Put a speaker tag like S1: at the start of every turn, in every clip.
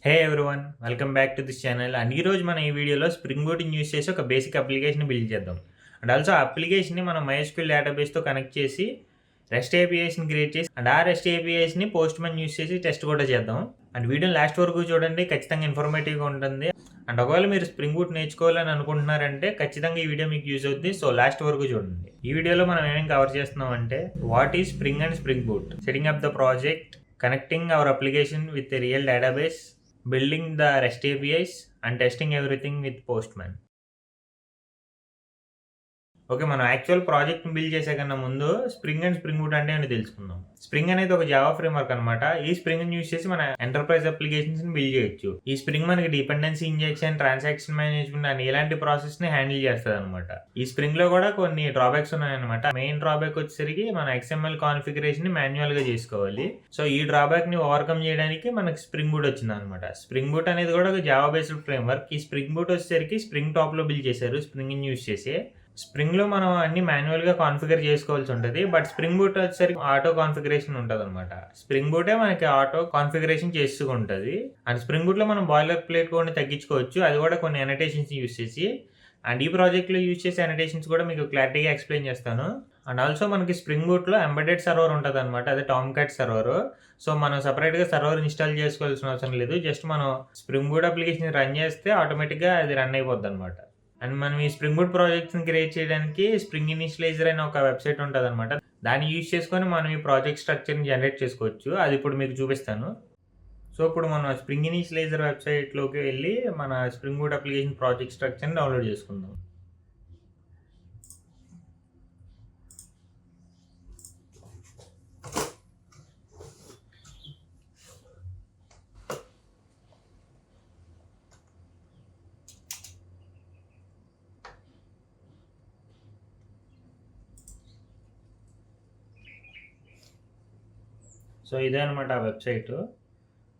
S1: Hey everyone, welcome back to this channel. And ఈరోజు మనం ఈ వీడియోలో స్ప్రింగ్ బూట్ని యూస్ చేసి ఒక బేసిక్ అప్లికేషన్ బిల్డ్ చేద్దాం. అండ్ ఆల్సో ఆ అప్లికేషన్ని మనం MySQL డేటాబేస్తో కనెక్ట్ చేసి రెస్ట్ ఏపీఐస్ని క్రియేట్ చేసి అండ్ ఆ రెస్ట్ ఏపీఐస్ని పోస్ట్ మ్యాన్ యూస్ చేసి టెస్ట్ కూడా చేద్దాం. అండ్ వీడియోని లాస్ట్ వరకు చూడండి, ఖచ్చితంగా ఇన్ఫర్మేటివ్గా ఉంటుంది. అండ్ ఒకవేళ మీరు స్ప్రింగ్ బూట్ నేర్చుకోవాలని అనుకుంటున్నారంటే ఖచ్చితంగా ఈ వీడియో మీకు యూజ్ అవుతుంది. సో లాస్ట్ వరకు చూడండి. ఈ వీడియోలో మనం ఏమేమి కవర్ చేస్తున్నాం అంటే what is Spring and Spring Boot, setting up the project, connecting our application with a real database, building the REST APIs, and testing everything with Postman. Okay, మనం యాక్చువల్ ప్రాజెక్ట్ని బిల్డ్ చేసే కన్నా ముందు స్ప్రింగ్ అండ్ స్ప్రింగ్ బూట్ అంటే అని తెలుసుకుందాం. Spring అనేది ఒక జావా ఫ్రేమ్వర్క్ అనమాట. ఈ స్ప్రింగ్ యూస్ చేసి మన ఎంటర్ప్రైజ్ అప్లికేషన్స్ ని బిల్డ్ చేయొచ్చు. ఈ స్ప్రింగ్ మనకి డిపెండెన్సీ ఇంజెక్షన్, ట్రాన్సాక్షన్ మేనేజ్మెంట్ అని ఇలాంటి ప్రాసెస్ ని హ్యాండిల్ చేస్తుంది అనమాట. ఈ స్ప్రింగ్ లో కూడా కొన్ని డ్రాబ్యాక్స్ ఉన్నాయన్నమాట. మెయిన్ డ్రాబ్యాక్ వచ్చేసరికి మన XML కాన్ఫిగరేషన్ ని మాన్యువల్ గా చేసుకోవాలి. సో ఈ డ్రాబ్యాక్ ని ఓవర్కమ్ చేయడానికి మనకి స్ప్రింగ్ బూట్ వచ్చింది అనమాట. స్ప్రింగ్ బూట్ అనేది కూడా ఒక జావా బేస్డ్ ఫ్రేమ్వర్క్. ఈ స్ప్రింగ్ బూట్ వచ్చేసరికి స్ప్రింగ్ టాప్ లో బిల్డ్ చేశారు స్ప్రింగ్ యూస్ చేసి. స్ప్రింగ్లో మనం అన్ని మాన్యువల్గా కాన్ఫిగర్ చేసుకోవాల్సి ఉంటుంది. బట్ స్ప్రింగ్ బూట్ వచ్చేసరికి ఆటో కాన్ఫిగరేషన్ ఉంటుంది అనమాట. స్ప్రింగ్ బూటే మనకి ఆటో కాన్ఫిగరేషన్ చేసుకుంటుంది. అండ్ స్ప్రింగ్ బూట్లో మనం బాయిలర్ ప్లేట్ కూడా తగ్గించుకోవచ్చు, అది కూడా కొన్ని అనటేషన్స్ యూస్ చేసి. అండ్ ఈ ప్రాజెక్ట్లో యూస్ చేసే అనటేషన్స్ కూడా మీకు క్లారిటీగా ఎక్స్ప్లెయిన్ చేస్తాను. అండ్ ఆల్సో మనకి స్ప్రింగ్ బూట్లో ఎంబెడెడ్ సర్వర్ ఉంటుంది అనమాట, అదే టామ్కాట్ సర్వర్. సో మనం సపరేట్గా సర్వర్ ఇన్స్టాల్ చేసుకోవాల్సిన అవసరం లేదు. జస్ట్ మనం స్ప్రింగ్ బూట్ అప్లికేషన్ రన్ చేస్తే ఆటోమేటిక్గా అది రన్ అయిపోద్ది అనమాట. అండ్ మనం ఈ స్ప్రింగ్ బూట్ ప్రాజెక్ట్స్ని క్రియేట్ చేయడానికి స్ప్రింగ్ ఇనిషియలైజర్ అనే ఒక వెబ్సైట్ ఉంటుంది అనమాట. దాన్ని యూజ్ చేసుకొని మనం ఈ ప్రాజెక్ట్ స్ట్రక్చర్ని జనరేట్ చేసుకోవచ్చు. అది ఇప్పుడు మీకు చూపిస్తాను. సో ఇప్పుడు మనం స్ప్రింగ్ ఇనిషియలైజర్ వెబ్సైట్లోకి వెళ్ళి మన స్ప్రింగ్ బూట్ అప్లికేషన్ ప్రాజెక్ట్ స్ట్రక్చర్ని డౌన్లోడ్ చేసుకుందాం. సో ఇదే అనమాట ఆ వెబ్సైట్.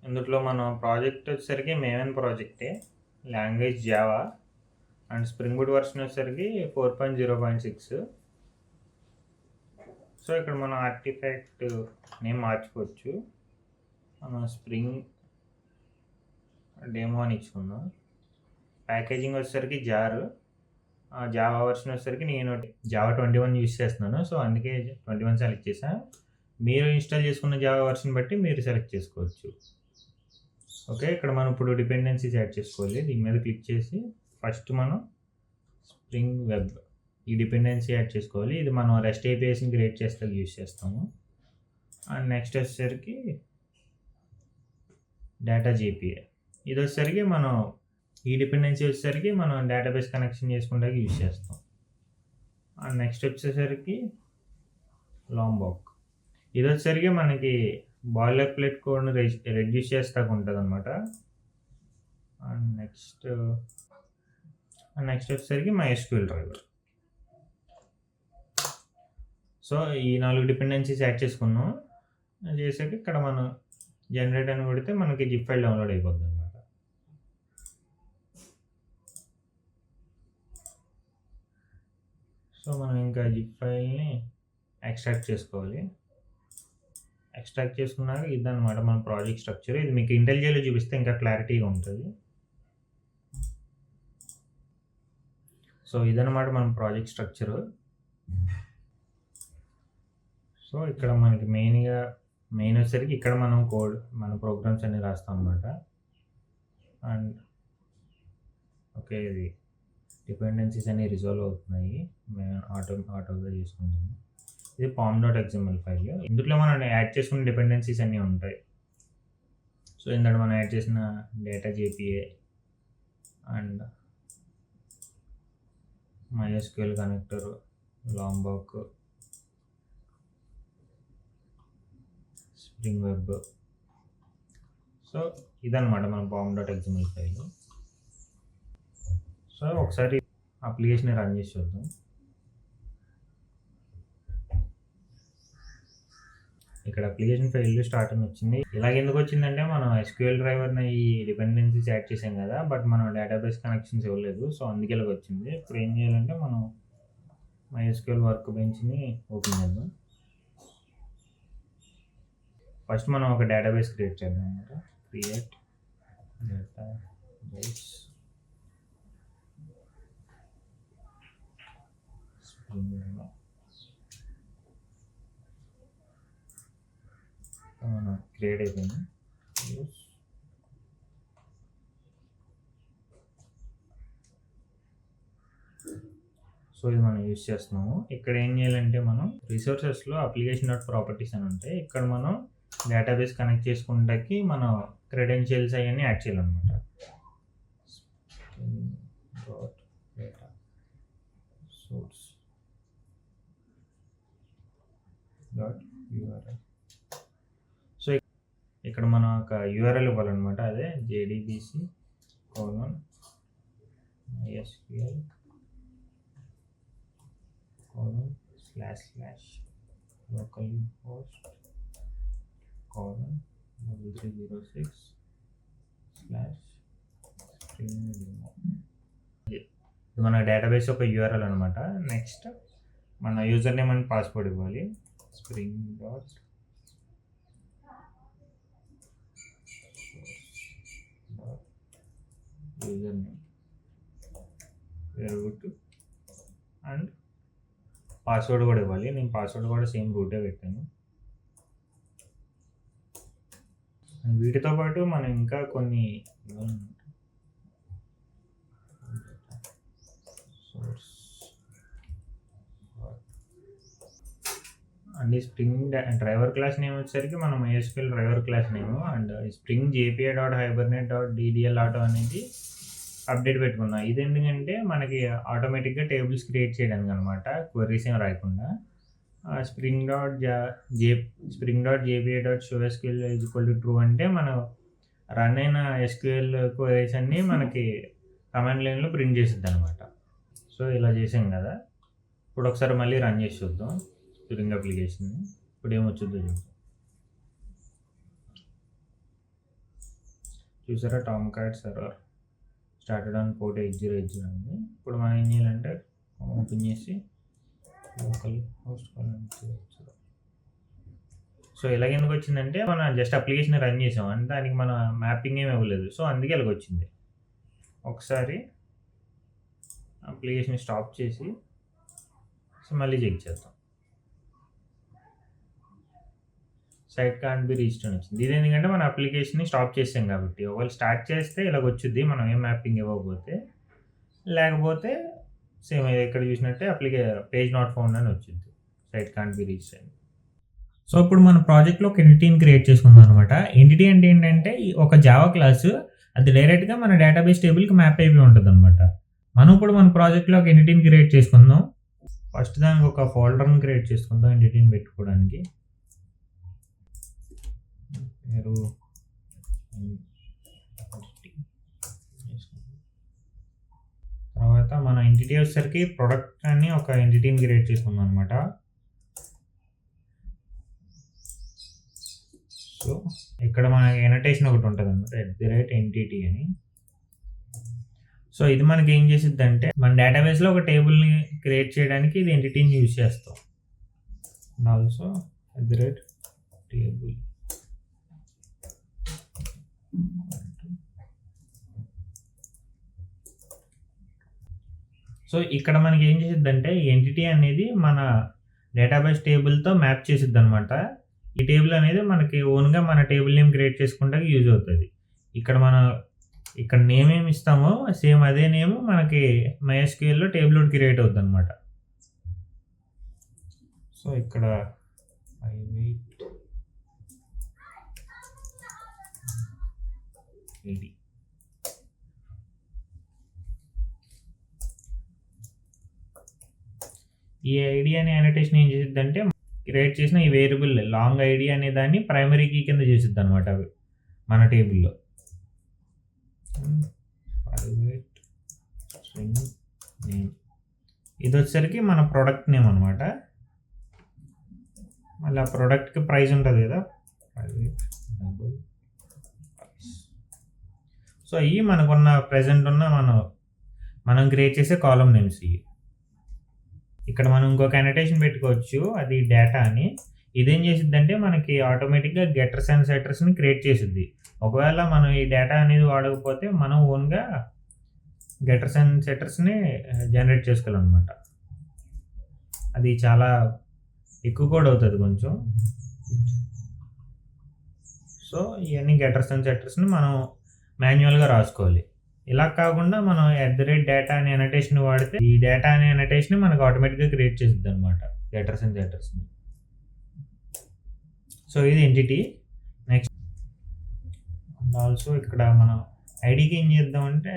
S1: ఇందులో మనం ప్రాజెక్ట్ వచ్చేసరికి మేమన్ ప్రాజెక్టే, language Java, and Spring Boot version వచ్చేసరికి 4.0.6. సో ఇక్కడ మనం ఆర్టిఫాక్ట్ నేమ్ మార్చుకోవచ్చు. మనం స్ప్రింగ్ డెమో అని ఇచ్చుకుందాం. ప్యాకేజింగ్ వచ్చేసరికి జావా వర్షన్ వచ్చేసరికి నేను జావా 21 యూస్ చేస్తున్నాను. సో అందుకే 21 సెలెక్ట్ చేశాను. మీరు ఇన్స్టాల్ చేసుకున్న జావా వర్షన్ బట్టి మీరు సెలెక్ట్ చేసుకోవచ్చు. ఓకే, ఇక్కడ మనం ఇప్పుడు డిపెండెన్సీస్ యాడ్ చేసుకోవాలి. దీని మీద క్లిక్ చేసి ఫస్ట్ మనం స్ప్రింగ్ వెబ్ ఈ డిపెండెన్సీ యాడ్ చేసుకోవాలి. ఇది మనం రెస్ట్ ఏపీఐస్ని క్రియేట్ చేస్తే యూస్ చేస్తాము. అండ్ నెక్స్ట్ వచ్చేసరికి డేటా జేపీఐ. ఇది వచ్చేసరికి మనం ఈ డిపెండెన్సీ వచ్చేసరికి మనం డేటాబేస్ కనెక్షన్ చేసుకుంటే యూస్ చేస్తాం. అండ్ నెక్స్ట్ వచ్చేసరికి లాంబాక్. ఇది వచ్చేసరికి మనకి బాయిలర్ ప్లేట్ కోడ్ని రెడ్యూస్ చేస్తాక ఉంటుంది అనమాట. అండ్ నెక్స్ట్ వచ్చేసరికి MySQL డ్రైవర్. సో ఈ 4 డిపెండెన్సీస్ యాడ్ చేసుకున్నాం. చేసాక ఇక్కడ మనం జనరేట్ అని కొడితే మనకి జిప్ ఫైల్ డౌన్లోడ్ అయిపోద్ది అనమాట. సో మనం ఇంకా జిప్ ఫైల్ని ఎక్స్ట్రాక్ట్ చేసుకోవాలి. ఎక్స్ట్రాక్ట్ చేసుకున్నాక ఇదన్నమాట మన ప్రాజెక్ట్ స్ట్రక్చర్. ఇది మీకు ఇంటెలిజెంట్లో చూపిస్తే ఇంకా క్లారిటీగా ఉంటుంది. సో ఇదన్నమాట మన ప్రాజెక్ట్ స్ట్రక్చరు. సో ఇక్కడ మనకి మెయిన్ వచ్చేసరికి ఇక్కడ మనం మన ప్రోగ్రామ్స్ అన్ని రాస్తాం అన్నమాట. అండ్ ఓకే, ఇది డిపెండెన్సీస్ అన్ని రిజాల్వ్ అవుతున్నాయి, మేము ఆటోగా చేసుకుంటాము. ఇది pom.xml ఫైల్. ఇందులో మనం యాడ్ చేసుకున్న డిపెండెన్సీస్ అన్నీ ఉంటాయి. సో ఇందులో మనం యాడ్ చేసిన data JPA and MySQL connector, లాంబాక్, spring web. So ఇదన్నమాట మన pom.xml ఫైల్. సో ఒకసారి అప్లికేషన్ రన్ చేసి చూద్దాం. ఇక్కడ అప్లికేషన్ ఫెయిల్ స్టార్ట్ అని వచ్చింది. ఇలాగ ఎందుకు వచ్చిందంటే మనం SQL డ్రైవర్ని ఈ డిపెండెన్సీస్ యాడ్ చేసాం కదా, బట్ మనం డేటాబేస్ కనెక్షన్స్ ఇవ్వలేదు. సో అందుకే ఇలాగ వచ్చింది. ఇప్పుడు ఏం చేయాలంటే మనం MySQL వర్క్ బెంచ్ని ఓపెన్ చేద్దాం. ఫస్ట్ మనం ఒక డేటాబేస్ క్రియేట్ చేద్దాం అనమాట. క్రియేట్ database క్రియేట్ అయిపోయింది. సో ఇది మనం యూజ్ చేస్తున్నాము. ఇక్కడ ఏం చేయాలంటే మనం రిసోర్సెస్లో అప్లికేషన్ డాట్ ప్రాపర్టీస్ అని ఉంటాయి. ఇక్కడ మనం డేటాబేస్ కనెక్ట్ చేసుకుంటాకి మనం క్రెడెన్షియల్స్ అవన్నీ యాడ్ చేయాలన్నమాట. Source dot URL. సో ఇక్కడ మనం ఒక యూఆర్ఎల్ ఇవ్వాలన్నమాట. అదే JDBC MySQL //localhost 3306/springdemo. ఇది మన డేటాబేస్ ఒక యూఆర్ఎల్ అనమాట. నెక్స్ట్ మన యూజర్ నేమ్ అండ్ పాస్వర్డ్ ఇవ్వాలి. spring dot user name root and password కూడా ఇవ్వాలి. నేను పాస్వర్డ్ కూడా సేమ్ రూటే పెట్టాను. వీటితో పాటు మనం ఇంకా కొన్ని and spring driver class name వచ్చేసరికి మనం MySQL driver class name and spring JPA.hibernate.ddl అనేది అప్డేట్ పెట్టుకున్నాం. ఇది ఎందుకంటే మనకి ఆటోమేటిక్గా టేబుల్స్ క్రియేట్ చేయడానికి అనమాట, క్వరీస్ ఏం రాయకుండా. spring.jpa.showSQL =true అంటే మనం రన్ అయిన SQL క్వరీస్ అన్నీ మనకి కమాండ్ లైన్లో ప్రింట్ చేసిద్ది అనమాట. సో ఇలా చేసాం కదా. ఇప్పుడు ఒకసారి మళ్ళీ రన్ చేసి చూద్దాం స్ప్రింగ్ అప్లికేషన్ని. ఇప్పుడు ఏమొచ్చుద్దో చూద్దాం. చూసారా, Tom cat server started on port 8080 ఉంది. ఇప్పుడు మనం ఏం చేయాలంటే ఓపెన్ చేసి లోకల్ హోస్ట్. సో ఇలాగ ఎందుకు వచ్చిందంటే మనం జస్ట్ అప్లికేషన్ రన్ చేసాం అంటే దానికి మన మ్యాపింగ్ ఏమి ఇవ్వలేదు. సో అందుకే ఇలాగ వచ్చింది. ఒకసారి అప్లికేషన్ స్టాప్ చేసి సో మళ్ళీ చెక్ చేద్దాం. సైట్ కాంట్ బి రీచ్డ్ అని వచ్చింది. ఇది ఎందుకంటే మన అప్లికేషన్ని స్టాప్ చేసాం కాబట్టి. ఒకవేళ స్టార్ట్ చేస్తే ఇలాగ వచ్చింది మనం ఏం మ్యాపింగ్ ఇవ్వకపోతే. లేకపోతే సేమ్ ఎక్కడ చూసినట్టే పేజ్ నాట్ ఫౌండ్ అని వచ్చింది, సైట్ కాంట్ బి రీచ్డ్ అని. సో ఇప్పుడు మన ప్రాజెక్ట్లో ఒక ఎంటిటీని క్రియేట్ చేసుకుందాం అనమాట. ఎంటిటీ అంటే ఏంటంటే ఒక జావా క్లాసు, అది డైరెక్ట్గా మన డేటాబేస్ టేబుల్కి మ్యాప్ అయిపోయి ఉంటుంది అనమాట. మనం ఇప్పుడు మన ప్రాజెక్ట్లో ఒక ఎంటిటీని క్రియేట్ చేసుకుందాం. ఫస్ట్ దానికి ఒక ఫోల్డర్ని క్రియేట్ చేసుకుందాం ఎంటిటీని పెట్టుకోవడానికి. మీరు తర్వాత మన ఎంటిటీ వచ్చేసరికి ప్రొడక్ట్ అని ఒక ఎంటిటీని క్రియేట్ చేసుకుందాం అనమాట. సో ఇక్కడ మనకి ఎనటేషన్ ఒకటి ఉంటుంది అనమాట, @entity అని. సో ఇది మనకి ఏం చేసిద్ది అంటే మన డేటాబేస్లో ఒక టేబుల్ని క్రియేట్ చేయడానికి ఇది ఎంటిటీని యూజ్ చేస్తాం. And also @table. సో ఇక్కడ మనకి ఏం చేసిద్ది అంటే ఎంటిటీ అనేది మన డేటాబేస్ టేబుల్తో మ్యాప్ చేసిద్ది అనమాట. ఈ టేబుల్ అనేది మనకి ఓన్గా మన టేబుల్ నేమ్ క్రియేట్ చేసుకుంటానికి యూజ్ అవుతుంది. ఇక్కడ నేమ్ ఏమి ఇస్తామో సేమ్ అదే నేమ్ మనకి MySQLలో టేబుల్ ఒకటి క్రియేట్ అవుతుంది అనమాట. సో ఇక్కడ ఈ ఐడి అనే అనోటేషన్ ఏం చేసిద్ది అంటే క్రియేట్ చేసిన ఈ వేరియబుల్ లాంగ్ ఐడి అనే దాన్ని ప్రైమరీ కీ కింద చేసిద్ది అనమాట మన టేబుల్లో. ఇది వచ్చేసరికి మన ప్రోడక్ట్ నేమ్ అనమాట. మళ్ళీ ఆ ప్రోడక్ట్కి ప్రైస్ ఉంటుంది కదా, సో ఇవి మనకున్న ప్రెజెంట్ ఉన్న మనం క్రియేట్ చేసే కాలమ్ నేమ్స్ ఇవి. ఇక్కడ మనం ఇంకొక అనోటేషన్ పెట్టుకోవచ్చు, అది డేటా అని. ఇదేం చేసిద్దంటే మనకి ఆటోమేటిక్గా గెటర్స్ అండ్ సెటర్స్ని క్రియేట్ చేసిద్ది. ఒకవేళ మనం ఈ డేటా అనేది వాడకపోతే మనం ఓన్గా గెటర్స్ అండ్ సెటర్స్ని జనరేట్ చేసుకోవాలన్నమాట. అది చాలా ఎక్కువ కూడా అవుతుంది కొంచెం. సో ఇవన్నీ గెటర్స్ అండ్ సెటర్స్ని మనం మాన్యువల్గా రాసుకోవాలి. ఇలా కాకుండా మనం @డేటా అనే అనటేషన్ వాడితే ఈ డేటా అనే అనటేషన్ మనకు ఆటోమేటిక్గా క్రియేట్ చేసిద్ది అనమాట గెటర్స్ అండ్ సెటర్స్ని. సో ఇది ఎంటిటీ. నెక్స్ట్ ఆల్సో ఇక్కడ మనం ఐడికి ఏం చేద్దామంటే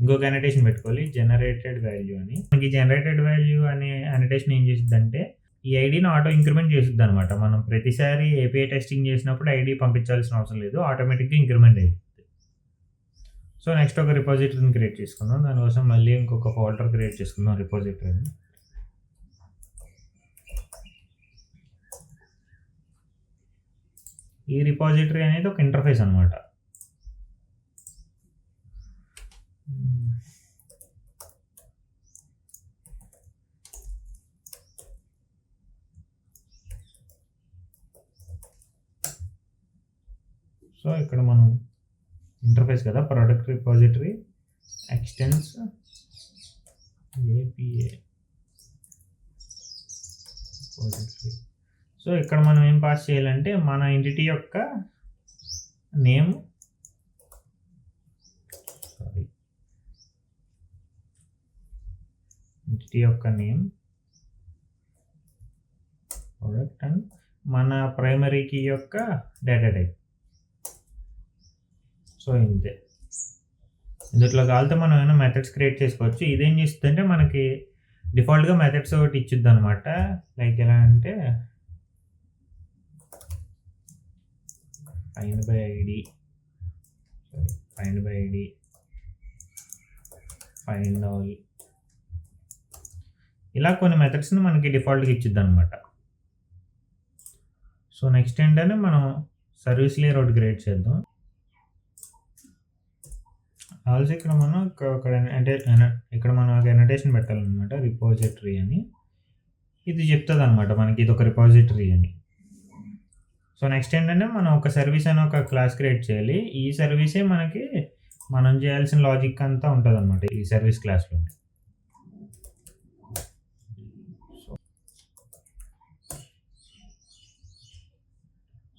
S1: ఇంకొక అనటేషన్ పెట్టుకోవాలి, జనరేటెడ్ వాల్యూ అని. మనకి జనరేటెడ్ వాల్యూ అనే అనటేషన్ ఏం చేసిద్దంటే ఈ ఐడిని ఆటో ఇంక్రిమెంట్ చేసిద్ది అనమాట. మనం ప్రతిసారి ఏపీఐ టెస్టింగ్ చేసినప్పుడు ఐడి పంపించాల్సిన అవసరం లేదు, ఆటోమేటిక్గా ఇంక్రిమెంట్ అయిపోతుంది. సో నెక్స్ట్ ఒక రిపాజిటరీని క్రియేట్ చేసుకుందాం. దానికోసం మళ్ళీ ఇంకొక ఫోల్డర్ క్రియేట్ చేసుకుందాం రిపాజిటరీని. ఈ రిపాజిటరీ అనేది ఒక ఇంటర్ఫేస్ అనమాట. సో ఇక్కడ మనం ఇంటర్ఫేస్ కదా, product repository extends API repository. So ఇక్కడ మనం ఏం పాస్ చేయాలంటే మన ఎంటిటీ యొక్క నేమ్, ఎంటిటీ యొక్క నేమ్, ప్రోడక్ట్ అండ్ మన ప్రైమరీ కీ యొక్క డేటా టైప్. సో ఇంతే. ఇందులో కావాలంటే మనం ఏమైనా మెథడ్స్ క్రియేట్ చేసుకోవచ్చు. ఇదేం చేస్తుందంటే మనకి డిఫాల్ట్గా మెథడ్స్ ఒకటి ఇచ్చిద్ది అనమాట. లైక్ ఎలా అంటే find by ID, find all, ఇలా కొన్ని మెథడ్స్ని మనకి డిఫాల్ట్గా ఇచ్చిద్ది అనమాట. సో నెక్స్ట్ ఏంటంటే మనం సర్వీస్ లేయర్ ఒకటి క్రియేట్ చేద్దాం. ఆల్సో ఇక్కడ మనం ఇక్కడ మనం ఒక అనటేషన్ పెట్టాలన్నమాట, రిపాజిటరీ అని. ఇది చెప్తుంది అనమాట మనకి ఇది ఒక రిపాజిటరీ అని. సో నెక్స్ట్ ఏంటంటే మనం ఒక సర్వీస్ అని ఒక క్లాస్ క్రియేట్ చేయాలి. ఈ సర్వీసే మనకి మనం చేయాల్సిన లాజిక్ అంతా ఉంటుంది అనమాట ఈ సర్వీస్ క్లాస్లో.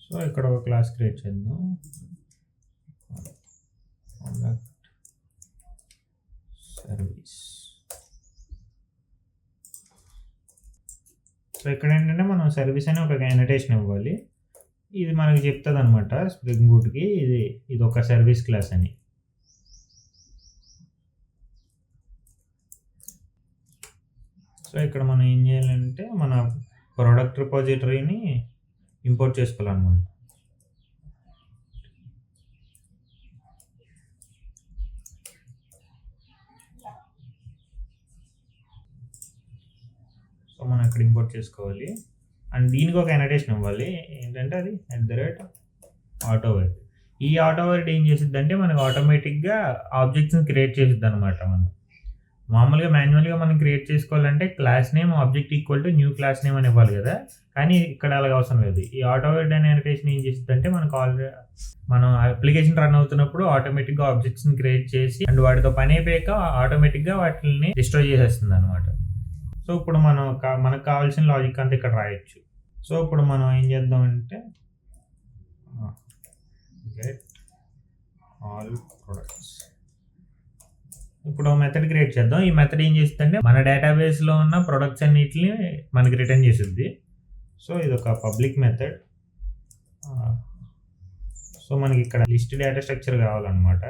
S1: సో ఇక్కడ ఒక క్లాస్ క్రియేట్ చేద్దాం, సర్వీస్. సో ఇక్కడ ఏంటంటే మనం సర్వీస్ అని ఒక అనటేషన్ ఇవ్వాలి. ఇది మనకి చెప్తుంది అనమాట స్ప్రింగ్ బూట్కి ఇది ఒక సర్వీస్ క్లాస్ అని. సో ఇక్కడ మనం ఏం చేయాలంటే మన ప్రోడక్ట్ రిపాజిటరీని ఇంపోర్ట్ చేసుకోవాలన్నమాట. సో మనం ఇక్కడ ఇంపోర్ట్ చేసుకోవాలి అండ్ దీనికి ఒక అనటేషన్ ఇవ్వాలి. ఏంటంటే అది @AutoWord. ఈ AutoWord ఏం చేసిద్ది అంటే మనకు ఆటోమేటిక్గా ఆబ్జెక్ట్స్ని క్రియేట్ చేసిద్ది అనమాట. మనం మామూలుగా మాన్యువల్గా మనం క్రియేట్ చేసుకోవాలంటే class name object equal to new class name అని ఇవ్వాలి కదా, కానీ ఇక్కడ అలాగ అవసరం లేదు. ఈ AutoWord అనే అనటేషన్ ఏం చేసిద్ది అంటే మనకు మనం అప్లికేషన్ రన్ అవుతున్నప్పుడు ఆటోమేటిక్గా ఆబ్జెక్ట్స్ని క్రియేట్ చేసి అండ్ వాటితో పని అయిపోయాక ఆటోమేటిక్గా వాటిని డిస్ట్రాయ్ చేసేస్తుంది అనమాట. సో ఇప్పుడు మనకు కావాల్సిన లాజిక్ అంతా ఇక్కడ రాయొచ్చు. సో ఇప్పుడు మనం ఏం చేద్దామంటే గెట్ ఆల్ ప్రొడక్ట్స్. ఇప్పుడు మెథడ్ క్రియేట్ చేద్దాం. ఈ మెథడ్ ఏం చేస్తుందంటే మన డేటాబేస్లో ఉన్న ప్రొడక్ట్స్ అన్నిటిని మనకి రిటర్న్ చేసిద్ది. సో ఇది ఒక పబ్లిక్ మెథడ్. సో మనకి ఇక్కడ లిస్ట్ డేటా స్ట్రక్చర్ కావాలన్నమాట.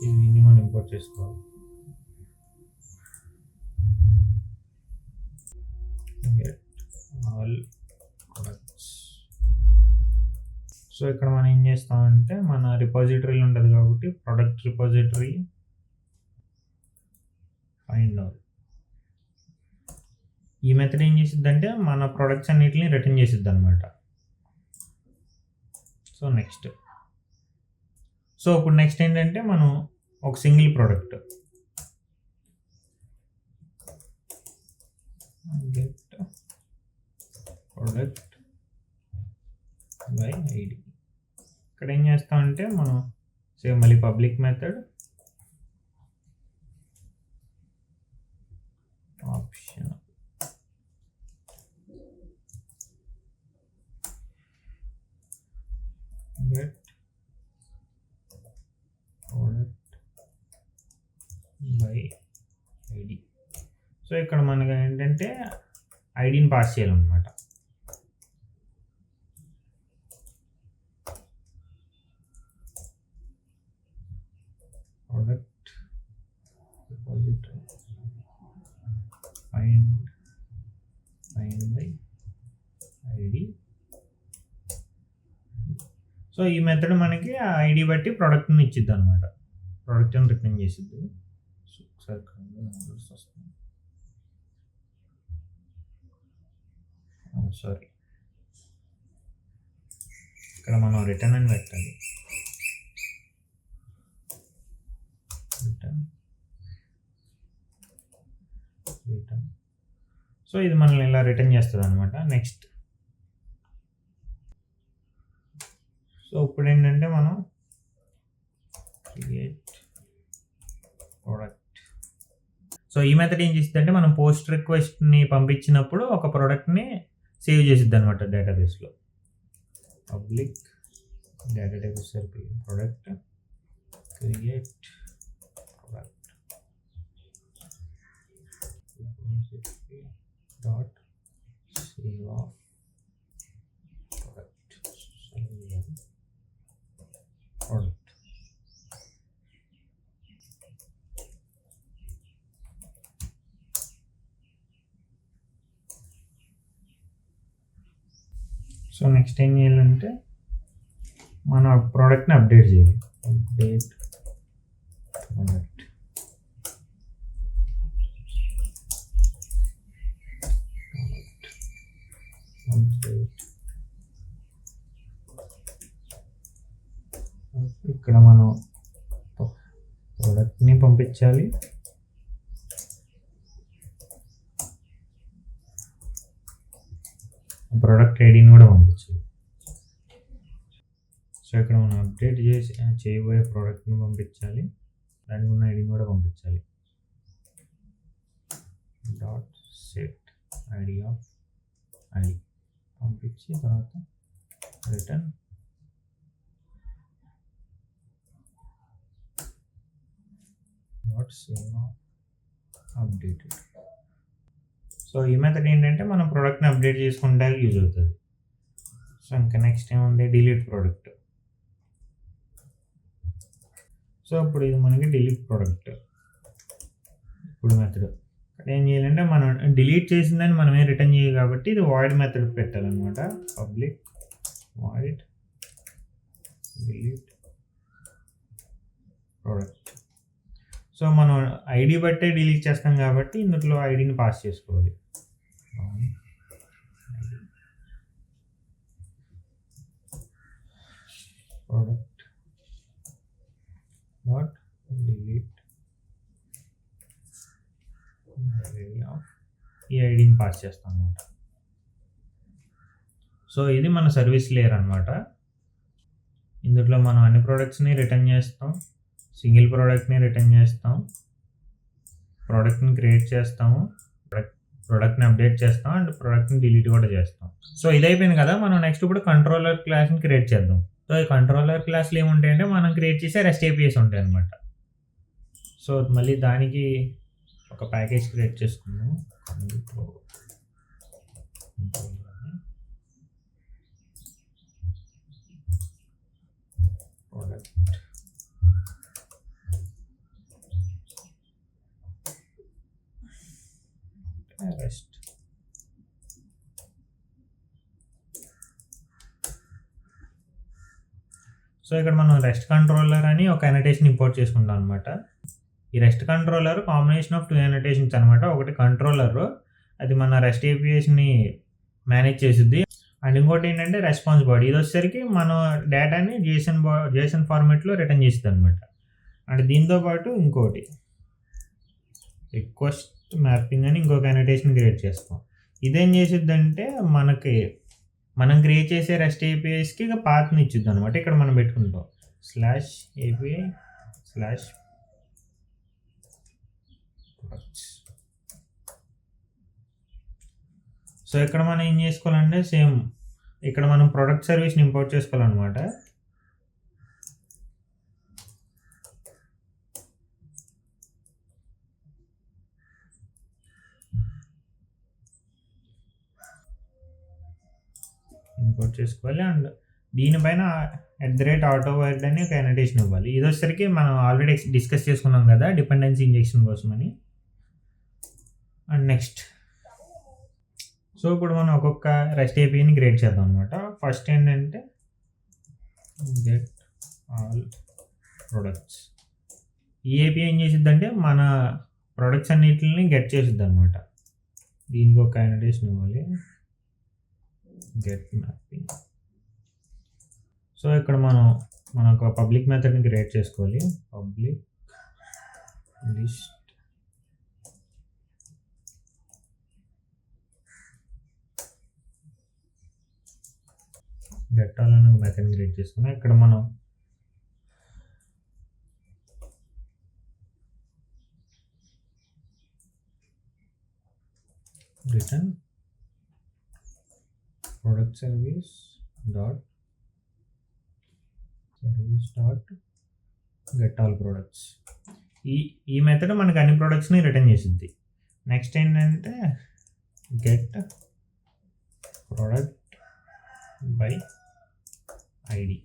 S1: దీన్ని మనం ఇంపోర్ట్ చేసుకోవాలి. get all products. సో ఇక్కడ మనం ఏం చేస్తామంటే మన రిపాజిటరీలో ఉంటుంది కాబట్టి ప్రొడక్ట్ రిపాజిటరీ ఫైండ్ ఆల్. ఈ మెథడ్ ఏం చేసిద్దంటే మన ప్రొడక్ట్స్ అన్నిటిని రిటర్న్ చేసిద్ది అనమాట. సో ఇప్పుడు నెక్స్ట్ ఏంటంటే మనం ఒక single product get product by ID. ఇక్కడ ఏం చేస్తామంటే మనం సేమ్ మళ్ళీ public method option get product by ID. So ఇక్కడ మనకి ఏంటంటే ఐడిని పాస్ చేయాలన్నమాట. Product repository find by ID. So ఈ మెథడ్ మనకి ఆ ఐడి బట్టి ప్రోడక్ట్ని ఇచ్చిద్ది అనమాట, ప్రోడక్ట్ని రిటర్న్ చేసిద్ది. సారీ, ఇక్కడ మనం రిటర్న్ అని పెట్టాలి. రిటర్న్. సో ఇది మనల్ని ఇలా రిటర్న్ చేస్తుంది అనమాట. నెక్స్ట్, సో ఇప్పుడు ఏంటంటే మనం క్రియేట్ ప్రోడక్ట్. సో ఈ మెథడ్ ఏం చేస్తుంది అంటే మనం పోస్ట్ రిక్వెస్ట్ని పంపించినప్పుడు ఒక ప్రోడక్ట్ని సేవ్ చేసిద్ది అనమాట డేటాబేస్లో. Public database product create product dot save of product product. So next ఏం చేయాలంటే మన ప్రోడక్ట్ని అప్డేట్ చేయాలి. Update product. ఇక్కడ మనం ప్రోడక్ట్ని పంపించాలి. ప్రోడక్ట్ ఐడిని కూడా పంపించాలి. సో ఇక్కడ మనం అప్డేట్ చేయబోయే ప్రోడక్ట్ని పంపించాలి, దానికి ఉన్న ఐడిని కూడా పంపించాలి. Dot set ID of ID పంపించి తర్వాత return dot save of updated. So ఈ మెథడ్ ఏంటంటే మనం ప్రోడక్ట్ని అప్డేట్ చేసుకుంటే యూజ్ అవుతుంది. సో ఇంకా నెక్స్ట్ ఏముంది, డిలీట్ ప్రోడక్ట్. సో ఇప్పుడు ఇది మనకి డిలీట్ ప్రోడక్ట్. ఇప్పుడు మెథడ్ ఇక్కడ ఏం చేయాలంటే మనం డిలీట్ చేసిందని మనమే రిటర్న్ చేయాలి కాబట్టి ఇది వాయిడ్ మెథడ్ పెట్టాలన్నమాట. Public void delete product. So మనం ఐడి బట్టే డిలీట్ చేస్తాం కాబట్టి ఇందులో ఐడిని పాస్ చేసుకోవాలి. ప్రోడక్ట్ డాట్ డిలీట్ ఈ ఐడిని పాస్ చేస్తాం అన్నమాట. సో ఇది మన సర్వీస్ లేయర్ అనమాట. ఇందులో మనం అన్ని ప్రోడక్ట్స్ని రిటర్న్ చేస్తాం, సింగిల్ ప్రోడక్ట్ని రిటర్న్ చేస్తాం, ప్రోడక్ట్ని క్రియేట్ చేస్తాము, ప్రోడక్ట్ని అప్డేట్ చేస్తాం అండ్ ప్రోడక్ట్ని డిలీట్ కూడా చేస్తాం. సో ఇది అయిపోయింది కదా, మనం నెక్స్ట్ ఇప్పుడు కంట్రోలర్ క్లాస్ని క్రియేట్ చేద్దాం. సో ఈ కంట్రోలర్ క్లాస్లు ఏముంటాయంటే మనం క్రియేట్ చేసే REST APIs ఉంటాయి అనమాట. సో మళ్ళీ దానికి ఒక ప్యాకేజ్ క్రియేట్ చేసుకున్నాం. Product REST. సో ఇక్కడ మనం REST కంట్రోలర్ అని ఒక అనోటేషన్ ఇంపోర్ట్ చేసుకుంటాం అనమాట. ఈ REST controller combination of 2 annotations అనమాట. ఒకటి కంట్రోలర్, అది మన REST APIsని మేనేజ్ చేసిద్ది, అండ్ ఇంకోటి ఏంటంటే రెస్పాన్స్ బాడీ. ఇది వచ్చేసరికి మనం డేటాని JSON ఫార్మాట్లో రిటర్న్ చేస్తుంది అనమాట. అండ్ దీంతో పాటు ఇంకోటి రిక్వెస్ట్ మ్యాపింగ్ అని ఇంకొక అనోటేషన్ క్రియేట్ చేస్తాం. ఇదేం చేసిద్దంటే మనకి మనం క్రియేట్ చేసే రెస్ట్ ఏపీఐస్కి ఇక పాత్ని ఇచ్చిద్ది అనమాట. ఇక్కడ మనం పెట్టుకుంటాం /API/products. సో ఇక్కడ మనం ఏం చేసుకోవాలంటే సేమ్ ఇక్కడ మనం ప్రొడక్ట్ సర్వీస్ని ఇంపోర్ట్ చేసుకోవాలన్నమాట. ఇంపోర్ట్ చేసుకోవాలి అండ్ దీనిపైన @AutoWord అని ఒక అనోటేషన్ ఇవ్వాలి. ఇది వచ్చేసరికి మనం ఆల్రెడీ డిస్కస్ చేసుకున్నాం కదా డిపెండెన్సీ ఇంజెక్షన్ కోసమని. అండ్ నెక్స్ట్ సో ఇప్పుడు మనం ఒక్కొక్క రెస్ట్ ఏపీని క్రియేట్ చేద్దాం అనమాట. ఫస్ట్ ఏంటంటే గెట్ ఆల్ ప్రొడక్ట్స్. ఈ ఏపీఐ ఏం చేసిద్దంటే మన ప్రొడక్ట్స్ అన్నిటిని గెట్ చేసిద్ది అనమాట. దీనికి ఒక అనోటేషన్ ఇవ్వాలి గెట్ మ్యాపింగ్. సో ఇక్కడ మనం ఒక పబ్లిక్ మెథడ్ని క్రియేట్ చేసుకోవాలి. పబ్లిక్ లిస్ట్ గెట్ ఆల్ అని ఒక మెథడ్ని క్రియేట్ చేసుకుని ఇక్కడ మనం return product service dot get all products. ఈ మెథడ్ మనకి అన్ని ప్రొడక్ట్స్ని రిటర్న్ చేసిద్ది. నెక్స్ట్ ఏంటంటే గెట్ ప్రోడక్ట్ బై ఐడి.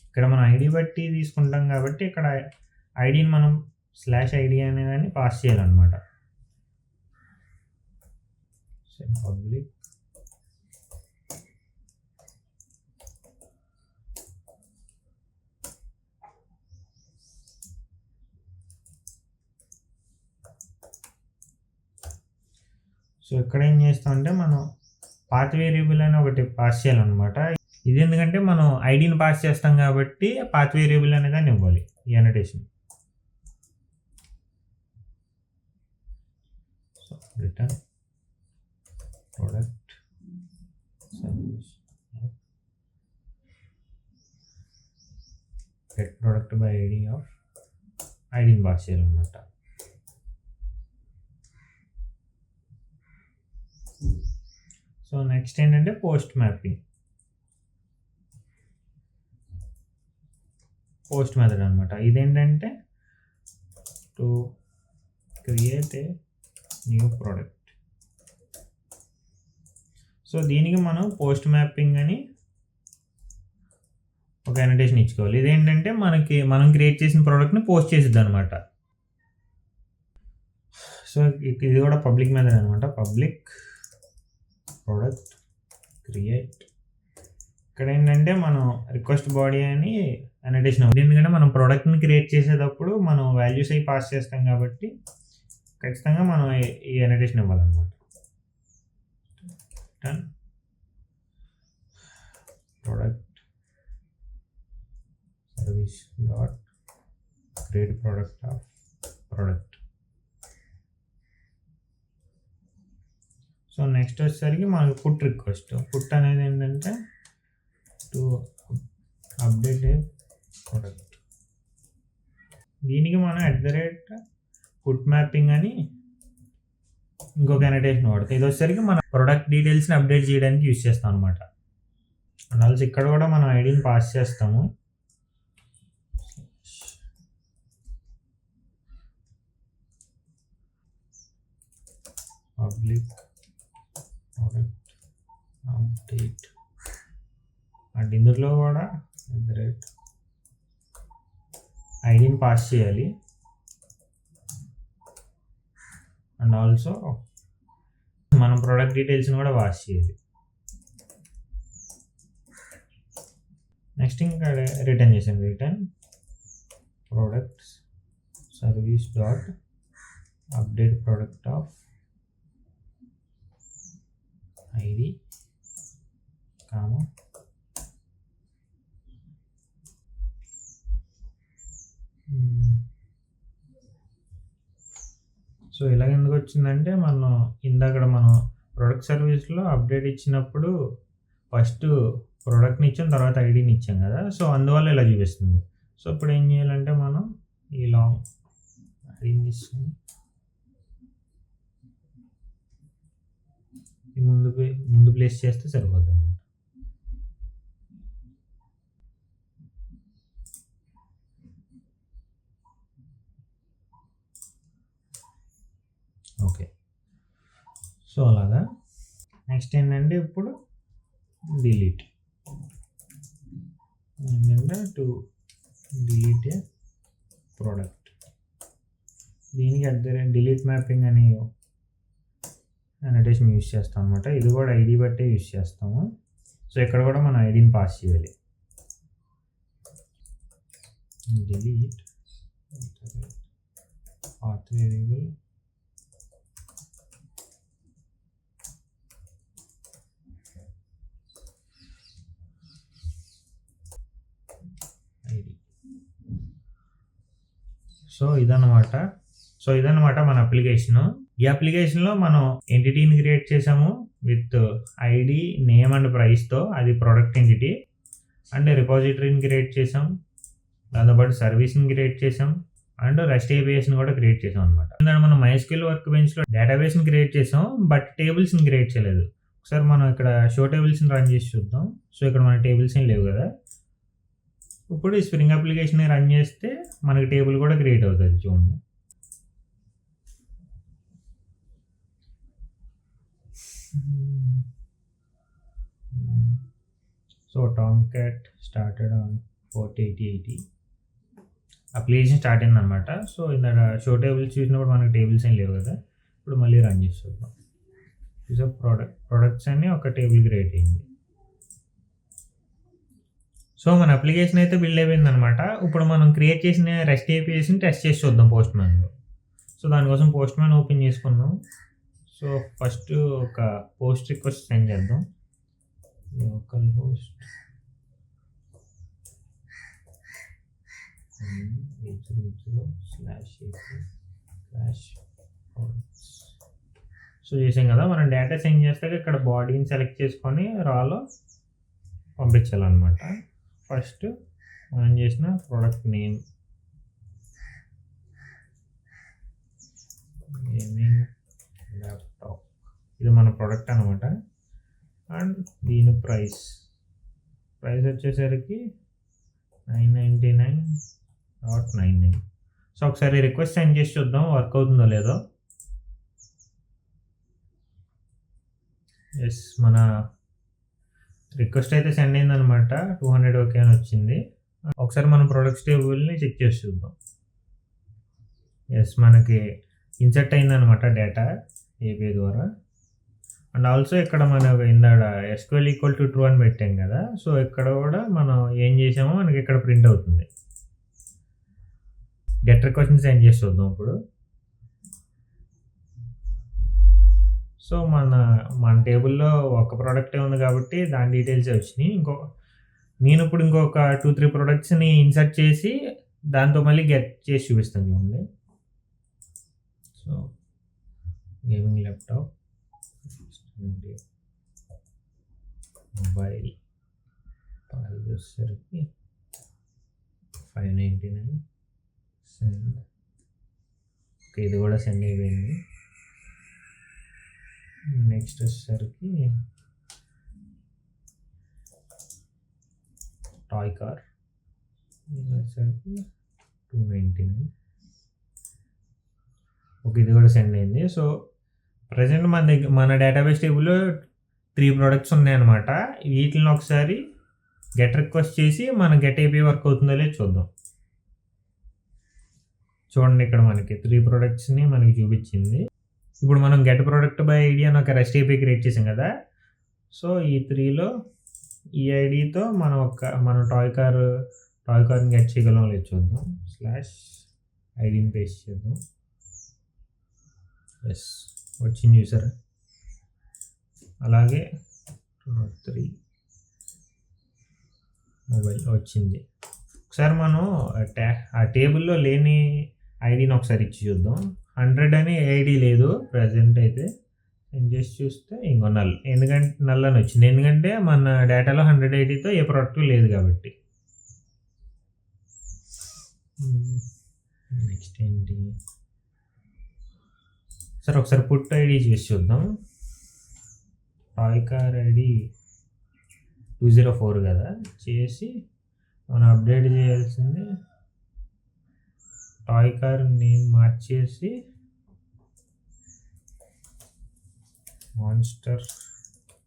S1: ఇక్కడ మనం ఐడి బట్టి తీసుకుంటాం కాబట్టి ఇక్కడ ఐడిని మనం /ID అనేదాన్ని పాస్ చేయాలన్నమాట. పబ్లిక్ సో ఇక్కడ ఏం చేస్తామంటే మనం పాత్ వేరియబుల్ అని ఒకటి పాస్ చేయాలన్నమాట. ఇది ఎందుకంటే మనం ఐడిని పాస్ చేస్తాం కాబట్టి పాత్ వేరియబుల్ అనే దాన్ని ఇవ్వాలి ఈ annotation. So return product service get product by ID of ఐడిని పాస్ చేయాలన్నమాట. సో నెక్స్ట్ ఏంటంటే పోస్ట్ మ్యాపింగ్. పోస్ట్ మెథడ్ అనమాట. ఇదేంటంటే to create a new product. So దీనికి మనం పోస్ట్ మ్యాపింగ్ అని ఒక అనోటేషన్ ఇచ్చుకోవాలి. ఇదేంటంటే మనం క్రియేట్ చేసిన ప్రోడక్ట్ని పోస్ట్ చేసిద్ది అనమాట. సో ఇది కూడా పబ్లిక్ మెథడ్ అనమాట. Public product create. ఇక్కడ ఏంటంటే మనం రిక్వెస్ట్ బాడీ అని అనోటేషన్ అవుతుంది. ఎందుకంటే మనం ప్రోడక్ట్ని క్రియేట్ చేసేటప్పుడు మనం వాల్యూస్ అవి పాస్ చేస్తాం కాబట్టి ఖచ్చితంగా మనం ఈ అనోటేషన్ ఇవ్వాలన్నమాట. Product service dot create product of product. So next వచ్చేసరికి మనకి పుట్ రిక్వెస్ట్. పుట్ అనేది ఏంటంటే టు అప్డేట్ ఏ ప్రోడక్ట్. దీనికి మనం @పుట్ మ్యాపింగ్ అని ఇంకొక అనోటేషన్ వాడతాం. ఇది వచ్చేసరికి మన ప్రొడక్ట్ డీటెయిల్స్ని అప్డేట్ చేయడానికి యూజ్ చేస్తాం అనమాట. అండ్ ఆల్సో ఇక్కడ కూడా మనం ఐడిని పాస్ చేస్తాము. Public product update. అండ్ ఇందులో కూడా ఐడిని పాస్ చేయాలి. అండ్ ఆల్సో మనం ప్రోడక్ట్ డీటెయిల్స్ని కూడా పాస్ చేయాలి. నెక్స్ట్ ఇంకా రిటర్న్ చేసాను. Return products service dot update product of ID comma so ఇలాగ ఎందుకు వచ్చిందంటే మనం ఇందాక మనం ప్రొడక్ట్ సర్వీస్లో అప్డేట్ ఇచ్చినప్పుడు ఫస్ట్ ప్రోడక్ట్ని ఇచ్చాం, తర్వాత ఐడిని ఇచ్చాం కదా, సో అందువల్ల ఇలా చూపిస్తుంది. సో ఇప్పుడు ఏం చేయాలంటే మనం ఈ లాంగ్ ఐడిని తీసుకుని ముందు ప్లేస్ చేస్తే సరిపోతుంది. ఓకే, సో అలాగా. నెక్స్ట్ ఏంటంటే ఇప్పుడు డిలీట్ ఏంటంటే టు డిలీట్ ఏ ప్రోడక్ట్, దీనికి డిలీట్ మ్యాపింగ్ అని అనోటేషన్ యూస్ చేస్తాం అనమాట. ఇది కూడా ఐడి బట్టే యూస్ చేస్తాము. సో ఇక్కడ కూడా మన ఐడిని పాస్ చేయాలి. Delete path variable ID. So ఇదన్నమాట మన అప్లికేషను. ఈ అప్లికేషన్లో మనం ఎంటిటీని క్రియేట్ చేసాము విత్ ఐడి, నేమ్ అండ్ ప్రైస్తో, అది ప్రోడక్ట్ ఎంటిటీ. అండ్ రిపాజిటరీని క్రియేట్ చేసాం, దాంతోపాటు సర్వీస్ని క్రియేట్ చేసాం, అండ్ రెస్ట్ ఏపీఎస్ని కూడా క్రియేట్ చేసాం అనమాట. మనం MySQL వర్క్ బెంచ్లో డేటాబేస్ని క్రియేట్ చేసాం, బట్ టేబుల్స్ని క్రియేట్ చేయలేదు. ఒకసారి మనం ఇక్కడ షో టేబుల్స్ని రన్ చేసి చూద్దాం. సో ఇక్కడ మన టేబుల్స్ ఏం లేవు కదా. ఇప్పుడు ఈ స్ప్రింగ్ అప్లికేషన్ రన్ చేస్తే మనకి టేబుల్ కూడా క్రియేట్ అవుతుంది, చూడండి. So Tomcat started on 4.80 application start అయింది అనమాట. సో ఇందాక షో టేబుల్స్ చూసినప్పుడు మనకి టేబుల్స్ ఏం లేవు కదా. ఇప్పుడు మళ్ళీ రన్ చేసి చూద్దాం. సో ప్రొడక్ట్స్ అన్ని ఒక టేబుల్ క్రియేట్ అయింది. సో మన అప్లికేషన్ అయితే బిల్డ్ అయిపోయింది అనమాట. ఇప్పుడు మనం క్రియేట్ చేసిన రెస్ట్ ఏపీఎస్ని టెస్ట్ చేసి చూద్దాం పోస్ట్మ్యాన్లో. సో దానికోసం పోస్ట్మ్యాన్ ఓపెన్ చేసుకున్నాం. సో ఫస్ట్ ఒక పోస్ట్ రిక్వెస్ట్ సెండ్ చేద్దాం. లోకల్ హోస్ట్ సో చేసాం కదా. మనం డేటా సెండ్ చేస్తే ఇక్కడ బాడీని సెలెక్ట్ చేసుకొని రాలో పంపించాలన్నమాట. ఫస్ట్ మనం చేసిన ప్రోడక్ట్ నేమ్ గేమింగ్ ల్యాప్టాప్, ఇది మన ప్రోడక్ట్ అనమాట. అండ్ దీని ప్రైస్ వచ్చేసరికి 999.99. సో ఒకసారి రిక్వెస్ట్ సెండ్ చేసి చూద్దాం వర్క్ అవుతుందో లేదో. ఎస్, మన రిక్వెస్ట్ అయితే సెండ్ అయిందనమాట. 200 ఓకే అని వచ్చింది. ఒకసారి మనం ప్రొడక్ట్స్ టేబుల్ని చెక్ చేసి చూద్దాం. ఎస్, మనకి ఇన్సర్ట్ అయిందనమాట డేటా ఏపీఐ ద్వారా. అండ్ ఆల్సో ఇక్కడ మనకు ఇందాక SQL = true అని పెట్టాం కదా. సో ఇక్కడ కూడా మనం ఏం చేసామో మనకి ఇక్కడ ప్రింట్ అవుతుంది. గెట్ రిక్వెస్ట్ని సెండ్ చేసి చూద్దాం ఇప్పుడు. సో మన టేబుల్లో ఒక ప్రోడక్టే ఉంది కాబట్టి దాని డీటెయిల్స్ వచ్చినాయి. నేను ఇప్పుడు ఇంకొక 2-3 ప్రొడక్ట్స్ని ఇన్సర్ట్ చేసి దాంతో మళ్ళీ గెట్ చేసి చూపిస్తాను చూడండి. సో గేమింగ్ ల్యాప్టాప్, మొబైల్ వచ్చేసరికి 599 సెండ్. ఓకే, ఇది కూడా సెండ్ అయిపోయింది. నెక్స్ట్ వచ్చేసరికి టాయ్ కార్, ఇది వచ్చేసరికి 299. ఓకే, ఇది కూడా సెండ్ అయింది. సో ప్రజెంట్ మన డేటాబేస్ టేబుల్లో 3 ప్రొడక్ట్స్ ఉన్నాయన్నమాట. వీటిని ఒకసారి గెట్ రిక్వెస్ట్ చేసి మన గెట్ ఏపీ వర్క్ అవుతుందో లేదో చూద్దాం. చూడండి, ఇక్కడ మనకి 3 ప్రొడక్ట్స్ని మనకి చూపించింది. ఇప్పుడు మనం గెట్ ప్రోడక్ట్ బై ఐడి అని ఒక రెస్ట్ ఏపీ క్రియేట్ చేసాం కదా. సో ఈ 3లో ఈ ఐడితో మనం టాయ్ కార్ని గెట్ చేయగలం లేదు చూద్దాం. /ఐడిని పేస్ట్ చేద్దాం. ఎస్, వచ్చింది చూసారా. అలాగే 3 మొబైల్ వచ్చింది. ఒకసారి మనం ఆ టేబుల్లో లేని ఐడిని ఒకసారి ఇచ్చి చూద్దాం. 100 అని ఐడి లేదు ప్రజెంట్ అయితే. నేను జస్ట్ చూస్తే ఇంకో నల్. ఎందుకంటే నల్ అని వచ్చింది. ఎందుకంటే మన డేటాలో 100 ఐడితో ఏ ప్రోడక్ట్ లేదు కాబట్టి. నెక్స్ట్ ఏంటి? సరే ఒకసారి పుట్ ఐడి చేసి చూద్దాం. టాయ్ కార్ ఐడి 204 కదా, చేసి మనం అప్డేట్ చేయాల్సింది టాయ్ కార్ నేమ్ మార్చేసి మాన్స్టర్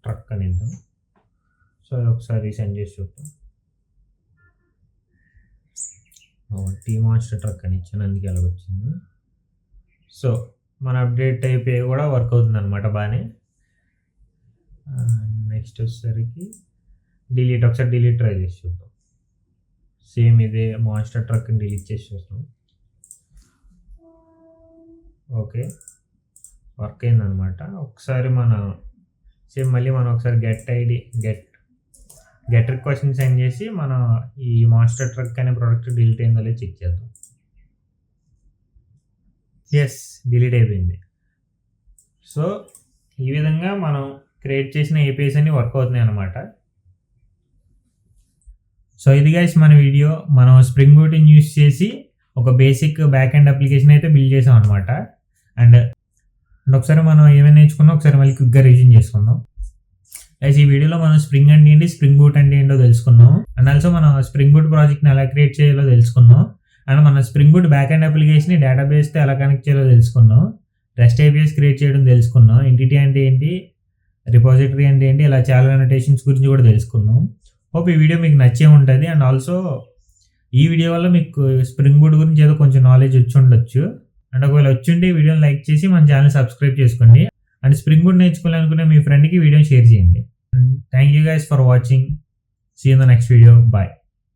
S1: ట్రక్ అని ఇద్దాం. సో అది ఒకసారి సెండ్ చేసి చూద్దాం. టీ మాన్స్టర్ ట్రక్ అని ఇచ్చాను, అందుకే అలా వచ్చింది. సో మన అప్డేట్ అయిపోయి కూడా వర్క్ అవుతుంది అనమాట బాగానే. నెక్స్ట్ వచ్చేసరికి డిలీట్, ఒకసారి డిలీట్ ట్రై చేసి చూద్దాం. సేమ్ ఇదే మాన్స్టర్ ట్రక్ని డిలీట్ చేసి చూస్తాం. ఓకే, వర్క్ అయిందనమాట. ఒకసారి మన సేమ్ మళ్ళీ మనం ఒకసారి గెట్ రిక్వెస్ట్ని సెండ్ చేసి మన ఈ మాన్స్టర్ ట్రక్ అనే ప్రోడక్ట్ డిలీట్ అయిందో లేదో చెక్ చేద్దాం. ఎస్, డిలీట్ అయిపోయింది. సో ఈ విధంగా మనం క్రియేట్ చేసిన ఏపీఎస్ అన్ని వర్క్ అవుతున్నాయి అన్నమాట. సో ఇది గైస్ మన వీడియో. మనం స్ప్రింగ్ బూట్ని యూస్ చేసి ఒక బేసిక్ బ్యాక్ ఎండ్ అప్లికేషన్ అయితే బిల్డ్ చేసాం అనమాట. అండ్ ఒకసారి మనం ఏమైనా నేర్చుకున్నాం ఒకసారి మళ్ళీ క్విక్గా రివిజన్ చేసుకుందాం. గైస్ ఈ వీడియోలో మనం స్ప్రింగ్ అంటే ఏంటి, స్ప్రింగ్ బూట్ అంటే ఏంటో తెలుసుకున్నాం. అండ్ ఆల్సో మనం స్ప్రింగ్ బూట్ ప్రాజెక్ట్ని ఎలా క్రియేట్ చేయాలో తెలుసుకున్నాం. అండ్ మన స్ప్రింగ్ బూట్ బ్యాక్ ఎండ్ అప్లికేషన్ని డేటాబేస్తో ఎలా కనెక్ట్ చేయాలో తెలుసుకున్నాం. రెస్ట్ ఏపీఎస్ క్రియేట్ చేయడం తెలుసుకున్నాం. ఎంటిటీ అంటే ఏంటి, రిపాజిటరీ అంటే ఏంటి, ఇలా చాలా అనోటేషన్స్ గురించి కూడా తెలుసుకున్నాం. హోప్ ఈ వీడియో మీకు నచ్చే ఉంటుంది. అండ్ ఆల్సో ఈ వీడియో వల్ల మీకు స్ప్రింగ్ బూట్ గురించి ఏదో కొంచెం నాలెడ్జ్ వచ్చి ఉండొచ్చు. అండ్ ఒకవేళ వచ్చి ఉంటే ఈ వీడియోని లైక్ చేసి మన ఛానల్ సబ్స్క్రైబ్ చేసుకోండి. అండ్ స్ప్రింగ్ బూట్ నేర్చుకోవాలనుకునే మీ ఫ్రెండ్కి వీడియోని షేర్ చేయండి. Thank you guys for watching. See in the next video. Bye.